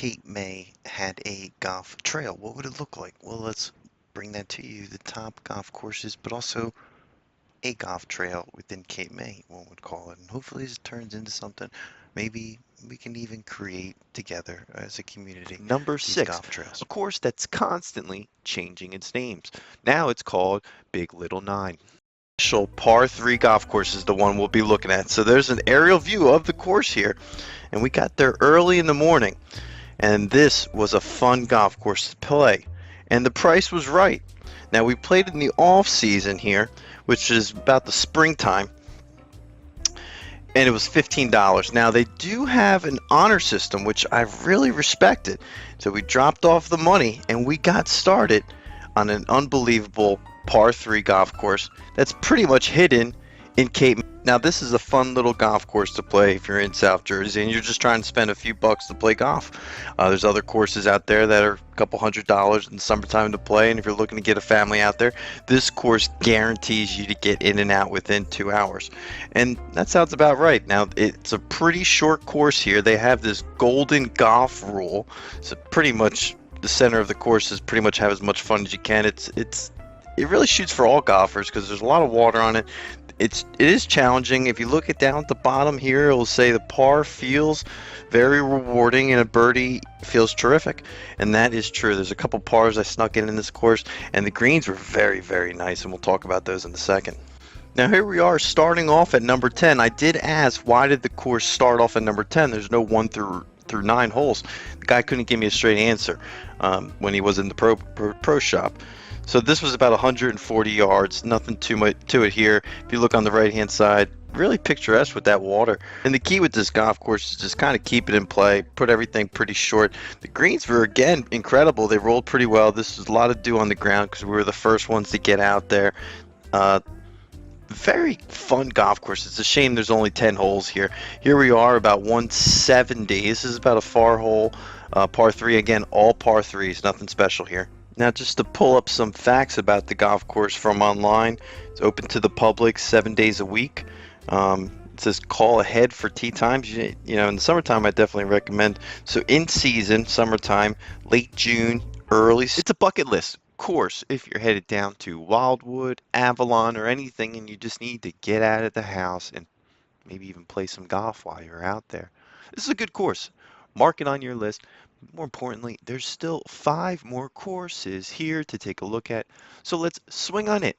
Cape May had a golf trail, what would it look like? Well, let's bring that to you. The top golf courses, but also a golf trail within Cape May, one would call it. And hopefully this turns into something maybe we can even create together as a community Number these 6, golf trails. a course that's constantly changing its names. Now it's called Big Little Nine. Special par 3 golf course is the one we'll be looking at. So there's an aerial view of the course here, and we got there early in the morning. And this was a fun golf course to play, and the price was right. Now we played in the off season here, which is about the springtime, and it was $15. Now they do have an honor system, which I really respected. So we dropped off the money and we got started on an unbelievable par 3 golf course that's pretty much hidden in Cape. Now this is a fun little golf course to play if you're in South Jersey and you're just trying to spend a few bucks to play golf. There's other courses out there that are a couple $100s in the summertime to play, and if you're looking to get a family out there, this course guarantees you to get in and out within 2 hours. And that sounds about right. Now it's a pretty short course here. They have this golden golf rule, so pretty much the center of the course is pretty much have as much fun as you can. It really shoots for all golfers because there's a lot of water on it. It is challenging. If you look at down at the bottom here, it will say the par feels very rewarding and a birdie feels terrific, and that is true. There's a couple pars I snuck in this course, and the greens were very, very nice, and we'll talk about those in a second. Now here we are starting off at number 10. I did ask, why did the course start off at number 10? There's no 1 through 9 holes. The guy couldn't give me a straight answer when he was in the pro shop. So this was about 140 yards, nothing too much to it here. If you look on the right hand side, really picturesque with that water. And the key with this golf course is just kind of keep it in play, put everything pretty short. The greens were, again, incredible. They rolled pretty well. This was a lot of dew on the ground because we were the first ones to get out there. Very fun golf course. It's a shame there's only 10 holes here. Here we are about 170. This is about a far hole, par 3. Again, all par 3s, nothing special here. Now just to pull up some facts about the golf course from online, it's open to the public 7 days a week. It says call ahead for tee times. You know, in the summertime I definitely recommend. So in season, summertime, late June, early. It's a bucket list course if you're headed down to Wildwood, Avalon, or anything, and you just need to get out of the house and maybe even play some golf while you're out there. This is a good course. Mark it on your list. More importantly, there's still 5 more courses here to take a look at. So let's swing on it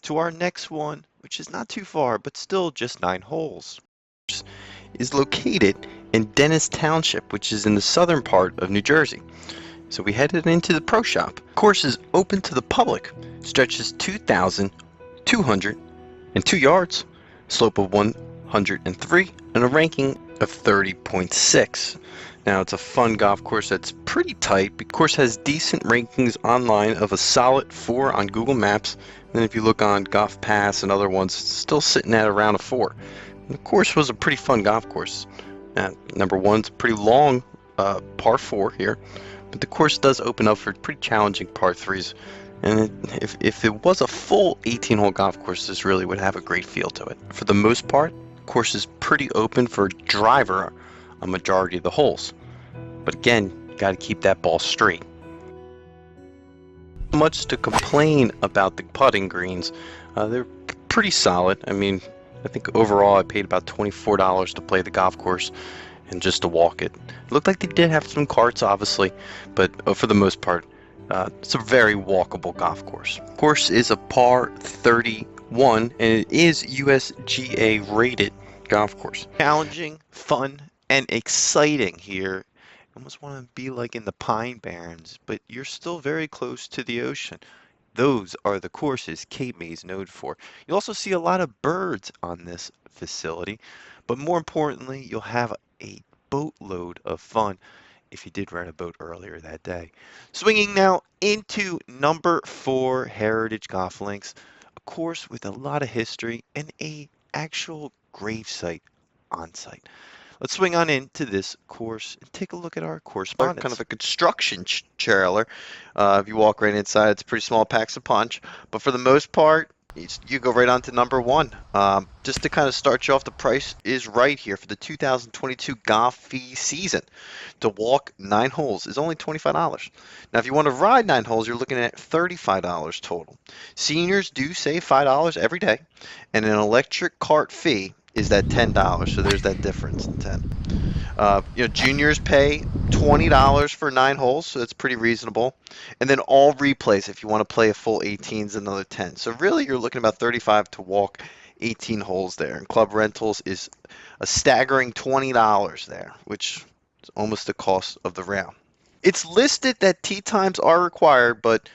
to our next one, which is not too far, but still just 9 holes. Is located in Dennis Township, which is in the southern part of New Jersey. So we headed into the pro shop. Course is open to the public. Stretches 2,202 yards, slope of 103, and a ranking of 30.6. Now it's a fun golf course that's pretty tight. The course has decent rankings online of a solid 4 on Google Maps. And then if you look on Golf Pass and other ones, it's still sitting at around a 4. And the course was a pretty fun golf course. Number 1's a pretty long par 4 here. But the course does open up for pretty challenging par 3s. And if it was a full 18-hole golf course, this really would have a great feel to it. For the most part, the course is pretty open for driver a majority of the holes. But again, you got to keep that ball straight. Much to complain about the putting greens. They're pretty solid. I mean, I think overall I paid about $24 to play the golf course and just to walk it. It looked like they did have some carts, obviously, but for the most part, it's a very walkable golf course. Course is a par 31, and it is USGA rated golf course. Challenging, fun, and exciting here. You almost want to be like in the Pine Barrens, but you're still very close to the ocean. Those are the courses Cape May is known for. You'll also see a lot of birds on this facility, but more importantly, you'll have a boatload of fun if you did rent a boat earlier that day. Swinging now into number 4, Heritage Golf Links, a course with a lot of history and a actual gravesite on site. Let's swing on into this course and take a look at our correspondence. Kind of a construction trailer. If you walk right inside, it's a pretty small packs a punch. But for the most part, You go right on to number one. Just to kind of start you off, the price is right here for the 2022 golf fee season. To walk 9 holes is only $25. Now, if you want to ride 9 holes, you're looking at $35 total. Seniors do save $5 every day, and an electric cart fee is that $10. So there's that difference in 10. Juniors pay $20 for 9 holes, so that's pretty reasonable. And then all replays, if you want to play a full 18, is another 10. So really, you're looking about 35 to walk 18 holes there. And club rentals is a staggering $20 there, which is almost the cost of the round. It's listed that tee times are required, but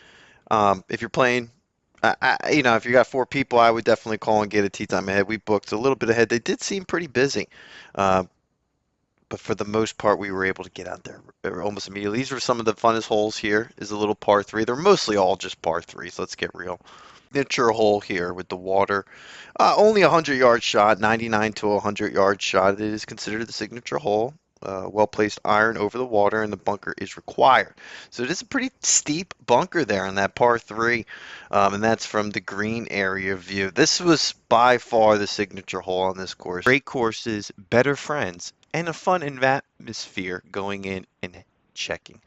if you're playing, if you got 4 people, I would definitely call and get a tee time ahead. We booked a little bit ahead. They did seem pretty busy. But for the most part, we were able to get out there almost immediately. These were some of the funnest holes here. Is a little par three. They're mostly all just par threes. Let's get real. Signature hole here with the water. Only a 100-yard shot, 99 to a 100-yard shot. It is considered the signature hole. Well-placed iron over the water, and the bunker is required. So it is a pretty steep bunker there on that par three, and that's from the green area view. This was by far the signature hole on this course. Great courses, better friends, and a fun atmosphere going in and checking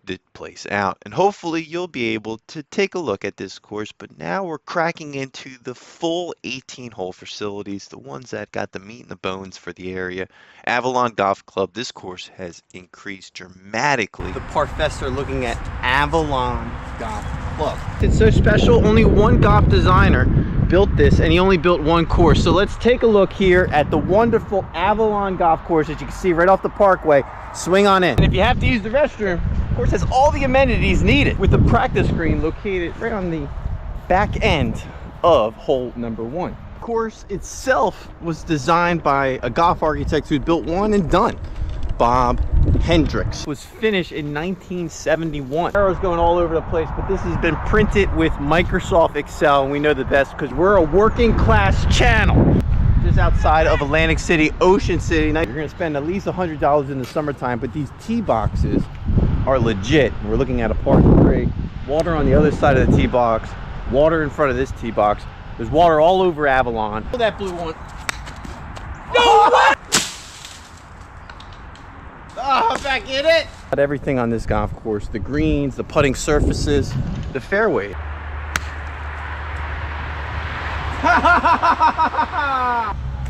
the place out. And hopefully you'll be able to take a look at this course, but now we're cracking into the full 18-hole facilities, the ones that got the meat and the bones for the area. Avalon Golf Club, this course has increased dramatically. The Parfests are looking at Avalon Golf Club. It's so special, only one golf designer built this, and he only built one course. So let's take a look here at the wonderful Avalon Golf Course that you can see right off the parkway. Swing on in. And if you have to use the restroom, of course, has all the amenities needed, with the practice green located right on the back end of hole number one. The course itself was designed by a golf architect who built one and done, Bob Hendricks. It was finished in 1971. Arrows going all over the place, but this has been printed with Microsoft Excel, and we know the best because we're a working class channel. Just outside of Atlantic City, Ocean City. Now you're gonna spend at least $100 in the summertime, but these tee boxes are legit. We're looking at a par three. Water on the other side of the tee box. Water in front of this tee box. There's water all over Avalon. That blue one. No way! Oh, back in it! Everything on this golf course, the greens, the putting surfaces, the fairway.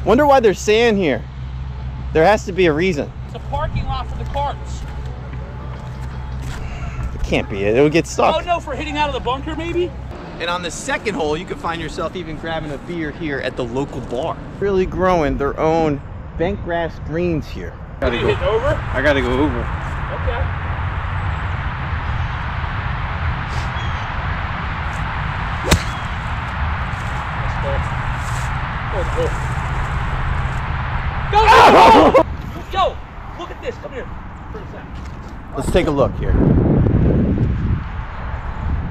Wonder why there's sand here. There has to be a reason. It's a parking lot for the carts. It can't be it. It'll get stuck. Oh no, for hitting out of the bunker maybe? And on the second hole, you can find yourself even grabbing a beer here at the local bar. Really growing their own bent grass greens here. Are you hitting over? I gotta go over. Okay. Go! Yo, look at this. Come here for a second. Let's take a look here.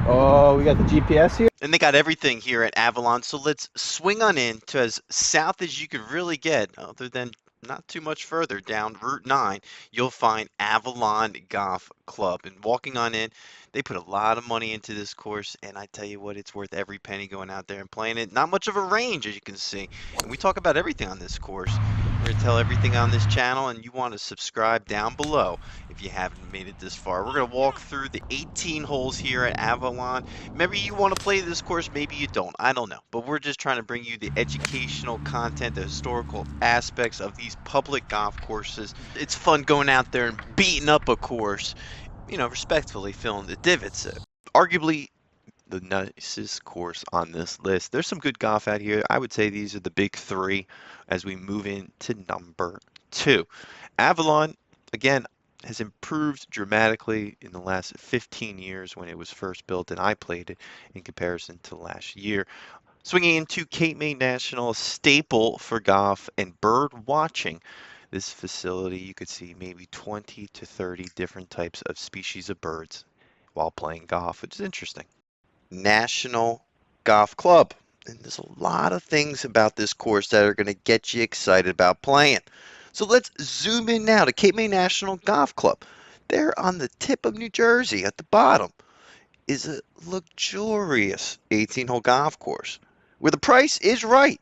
Oh, we got the GPS here. And they got everything here at Avalon. So let's swing on in to as south as you could really get, other than not too much further down Route 9, you'll find Avalon Golf Club. And walking on in, they put a lot of money into this course, and I tell you what, it's worth every penny going out there and playing it. Not much of a range, as you can see. And we talk about everything on this course. We're going to tell everything on this channel, and you want to subscribe down below if you haven't made it this far. We're going to walk through the 18 holes here at Avalon. Maybe you want to play this course, maybe you don't. I don't know. But we're just trying to bring you the educational content, the historical aspects of these public golf courses. It's fun going out there and beating up a course, respectfully filling the divots. Arguably the nicest course on this list. There's some good golf out here. I would say these are the big three as we move into number 2. Avalon, again, has improved dramatically in the last 15 years when it was first built, and I played it in comparison to last year. Swinging into Cape May National, a staple for golf and bird watching. This facility, you could see maybe 20 to 30 different types of species of birds while playing golf, which is interesting. National Golf Club. And there's a lot of things about this course that are going to get you excited about playing. So let's zoom in now to Cape May National Golf Club. There on the tip of New Jersey at the bottom is a luxurious 18-hole golf course. where the price is right.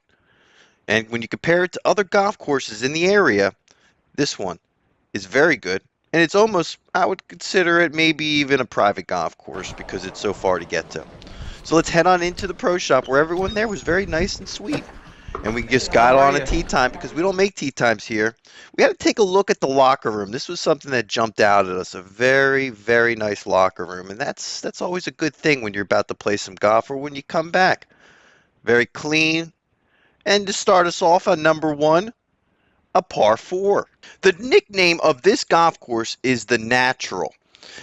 And when you compare it to other golf courses in the area, this one is very good. And it's almost, I would consider it maybe even a private golf course because it's so far to get to. So let's head on into the pro shop where everyone there was very nice and sweet. And we just got on a tee time because we don't make tee times here. We had to take a look at the locker room. This was something that jumped out at us. A very, very nice locker room. And that's always a good thing when you're about to play some golf or when you come back. Very clean. And to start us off on number one, a par 4. The nickname of this golf course is the Natural.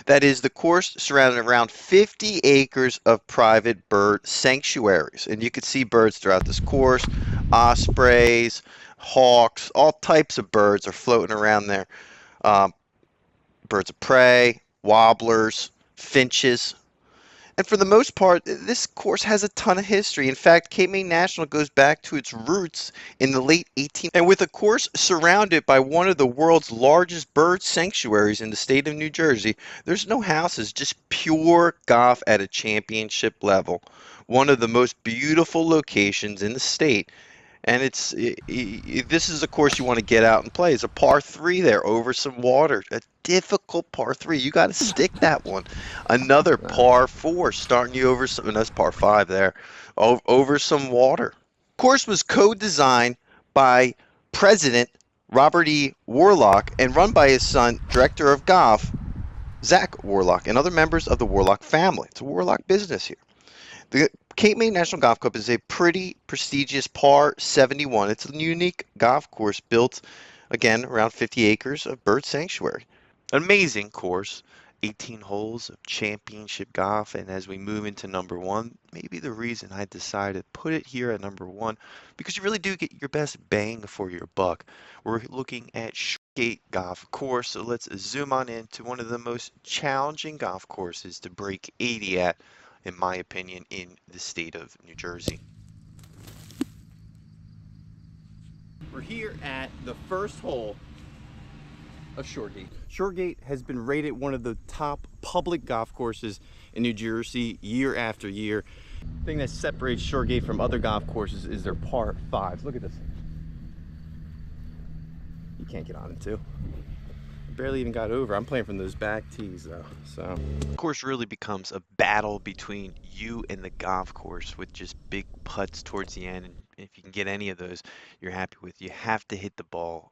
That is the course surrounded around 50 acres of private bird sanctuaries. And you can see birds throughout this course. Ospreys, hawks, all types of birds are floating around there. Birds of prey, warblers, finches. And for the most part, this course has a ton of history. In fact, Cape May National goes back to its roots in the late 1800s. And with a course surrounded by one of the world's largest bird sanctuaries in the state of New Jersey, there's no houses, just pure golf at a championship level. One of the most beautiful locations in the state. And this is a course you want to get out and play. It's a par 3 there over some water. A difficult par 3. You got to stick that one. Another par 4 starting you over some, and that's par 5 there, over some water. Course was co-designed by President Robert E. Warlock and run by his son, Director of Golf, Zach Warlock, and other members of the Warlock family. It's a Warlock business here. The Cape May National Golf Club is a pretty prestigious par 71. It's a unique golf course built, again, around 50 acres of bird sanctuary. An amazing course, 18 holes of championship golf, and as we move into number one, maybe the reason I decided to put it here at number one, because you really do get your best bang for your buck. We're looking at Shoregate Golf Course, so let's zoom on into one of the most challenging golf courses to break 80 at, in my opinion, in the state of New Jersey. We're here at the first hole of Shoregate. Shoregate has been rated one of the top public golf courses in New Jersey year after year. The thing that separates Shoregate from other golf courses is their par 5s. Look at this. You can't get on it too. Barely even got over. I'm playing from those back tees though, so. The course really becomes a battle between you and the golf course with just big putts towards the end. And if you can get any of those, you're happy with. You have to hit the ball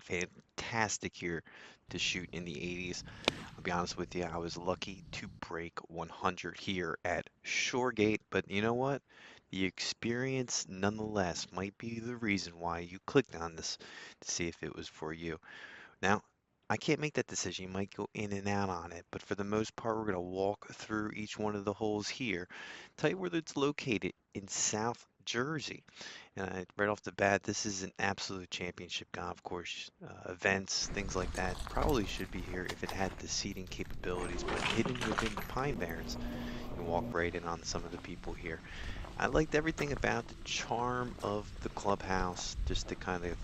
fantastic here to shoot in the 80s. I'll be honest with you, I was lucky to break 100 here at Shoregate, but you know what? The experience nonetheless might be the reason why you clicked on this to see if it was for you. Now, I can't make that decision. You might go in and out on it, but for the most part, we're going to walk through each one of the holes here. Tell you where it's located in South Jersey. And right off the bat, this is an absolute championship golf course. Events, things like that probably should be here if it had the seating capabilities, but hidden within the Pine Barrens, you can walk right in on some of the people here. I liked everything about the charm of the clubhouse, just to kind of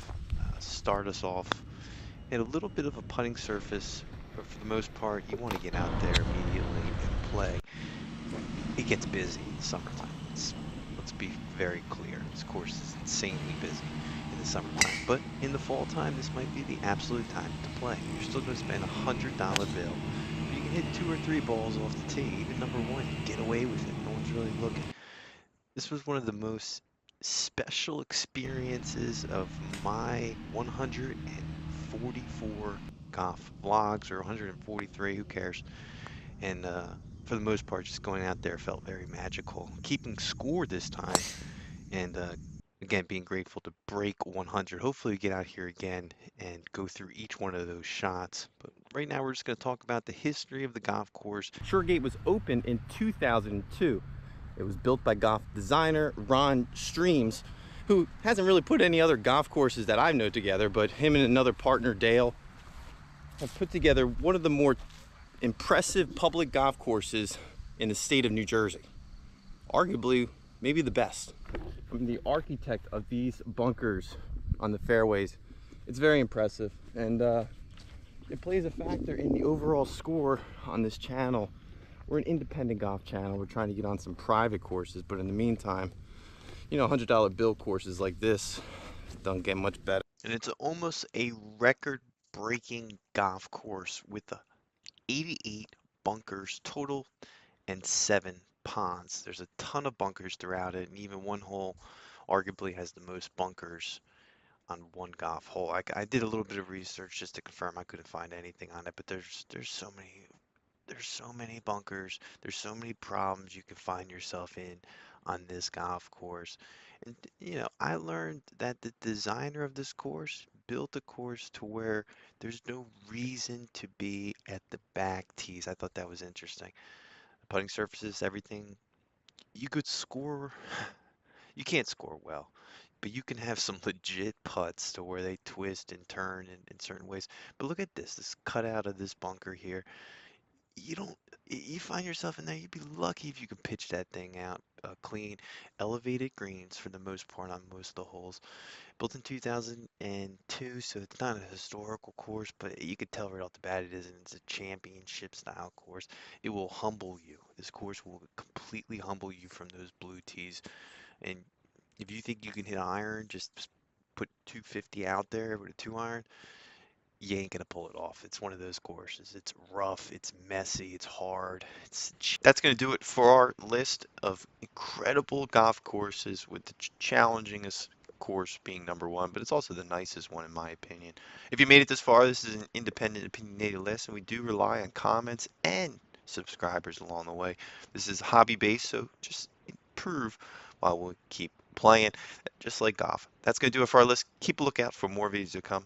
start us off. And a little bit of a putting surface, but for the most part, you want to get out there immediately and play. It gets busy in the summertime. Let's be very clear. This course is insanely busy in the summertime. But in the fall time, this might be the absolute time to play. You're still going to spend a $100 bill. You can hit 2 or 3 balls off the tee. Even number one, you can get away with it. No one's really looking. This was one of the most special experiences of my 144 golf vlogs, or 143, who cares. And for the most part, just going out there felt very magical. Keeping score this time, and again, being grateful to break 100. Hopefully we get out here again and go through each one of those shots. But right now we're just going to talk about the history of the golf course. Shoregate was opened in 2002. It was built by golf designer Ron Streams, who hasn't really put any other golf courses that I know together, but him and another partner, Dale, have put together one of the more impressive public golf courses in the state of New Jersey. Arguably, maybe the best. I mean, the architect of these bunkers on the fairways, it's very impressive, and it plays a factor in the overall score on this channel. We're an independent golf channel. We're trying to get on some private courses, but in the meantime, you know, $100 bill courses like this don't get much better. And it's almost a record-breaking golf course with 88 bunkers total and 7 ponds. There's a ton of bunkers throughout it, and even one hole arguably has the most bunkers on one golf hole. I did a little bit of research just to confirm. I couldn't find anything on it, but there's so many bunkers. There's so many problems you can find yourself in on this golf course. And you know, I learned that the designer of this course built a course to where there's no reason to be at the back tees. I thought that was interesting. Putting surfaces, everything. You could score. You can't score well, but you can have some legit putts to where they twist and turn in certain ways. But look at this cutout of this bunker here. You don't, you find yourself in there, you'd be lucky if you could pitch that thing out clean. Elevated greens for the most part on most of the holes. Built in 2002, so it's not a historical course, but you could tell right off the bat it isn't. It's a championship style course. It will humble you. This course will completely humble you from those blue tees. And if you think you can hit iron, just put 250 out there with a 2-iron, you ain't gonna pull it off. It's one of those courses. It's rough, it's messy, it's hard. That's gonna do it for our list of incredible golf courses, with the challengingest course being number one, but it's also the nicest one in my opinion. If you made it this far, this is an independent opinionated list, and we do rely on comments and subscribers along the way. This is hobby based, so just improve while we keep playing, just like golf. That's gonna do it for our list. Keep a lookout for more videos to come.